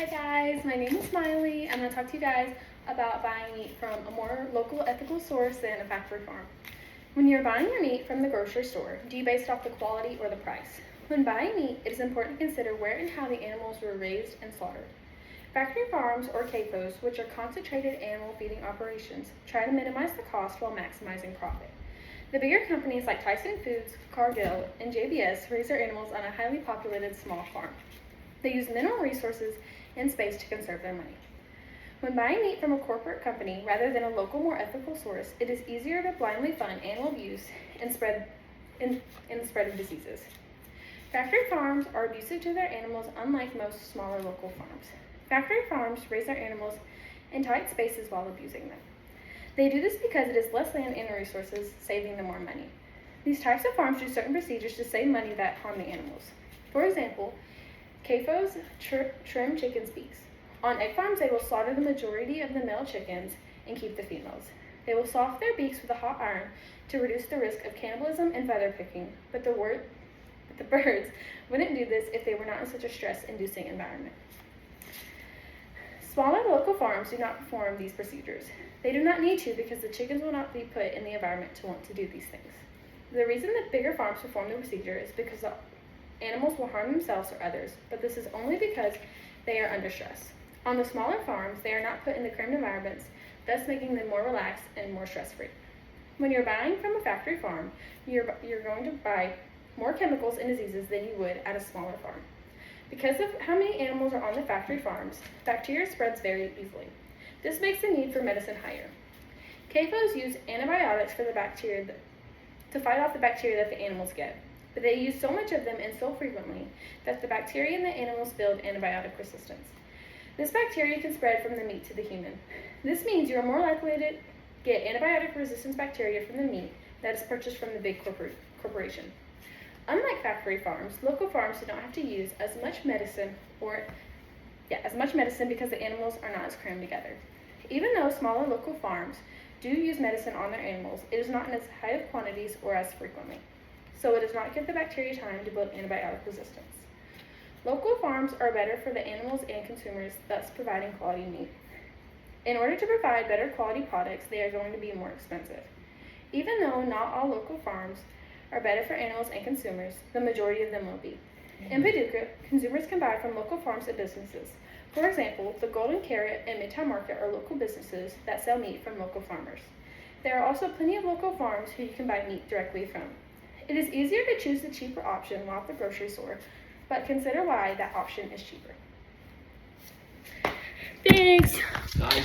guys, my name is Smiley. I'm going to talk to you guys about buying meat from a more local, ethical source than a factory farm. When you're buying your meat from the grocery store, do you base it off the quality or the price? When buying meat, it is important to consider where and how the animals were raised and slaughtered. Factory farms, or CAFOs, which are concentrated animal feeding operations, try to minimize the cost while maximizing profit. The bigger companies like Tyson Foods, Cargill, and JBS raise their animals on a highly populated small farm. They use minimal resources and space to conserve their money. When buying meat from a corporate company rather than a local, more ethical source, it is easier to blindly fund animal abuse and the spread of diseases. Factory farms are abusive to their animals, unlike most smaller local farms. Factory farms raise their animals in tight spaces while abusing them. They do this because it is less land and resources, saving them more money. These types of farms do certain procedures to save money that harm the animals. For example, CAFOs trim chickens' beaks. On egg farms, they will slaughter the majority of the male chickens and keep the females. They will saw off their beaks with a hot iron to reduce the risk of cannibalism and feather picking, but the birds wouldn't do this if they were not in such a stress-inducing environment. Smaller local farms do not perform these procedures. They do not need to because the chickens will not be put in the environment to want to do these things. The reason that bigger farms perform the procedure is because the animals will harm themselves or others, but this is only because they are under stress. On the smaller farms, they are not put in the cramped environments, thus making them more relaxed and more stress-free. When you're buying from a factory farm, you're going to buy more chemicals and diseases than you would at a smaller farm. Because of how many animals are on the factory farms, bacteria spreads very easily. This makes the need for medicine higher. CAFOs use antibiotics for the bacteria to fight off the bacteria that the animals get, but they use so much of them and so frequently that the bacteria in the animals build antibiotic resistance. This bacteria can spread from the meat to the human. This means you are more likely to get antibiotic resistance bacteria from the meat that is purchased from the big corporation. Unlike factory farms, local farms do not have to use as much medicine because the animals are not as crammed together. Even though smaller local farms do use medicine on their animals, it is not in as high of quantities or as frequently, so it does not give the bacteria time to build antibiotic resistance. Local farms are better for the animals and consumers, thus providing quality meat. In order to provide better quality products, they are going to be more expensive. Even though not all local farms are better for animals and consumers, the majority of them will be. In Paducah, consumers can buy from local farms and businesses. For example, the Golden Carrot and Midtown Market are local businesses that sell meat from local farmers. There are also plenty of local farms who you can buy meat directly from. It is easier to choose the cheaper option while at the grocery store, but consider why that option is cheaper. Thanks.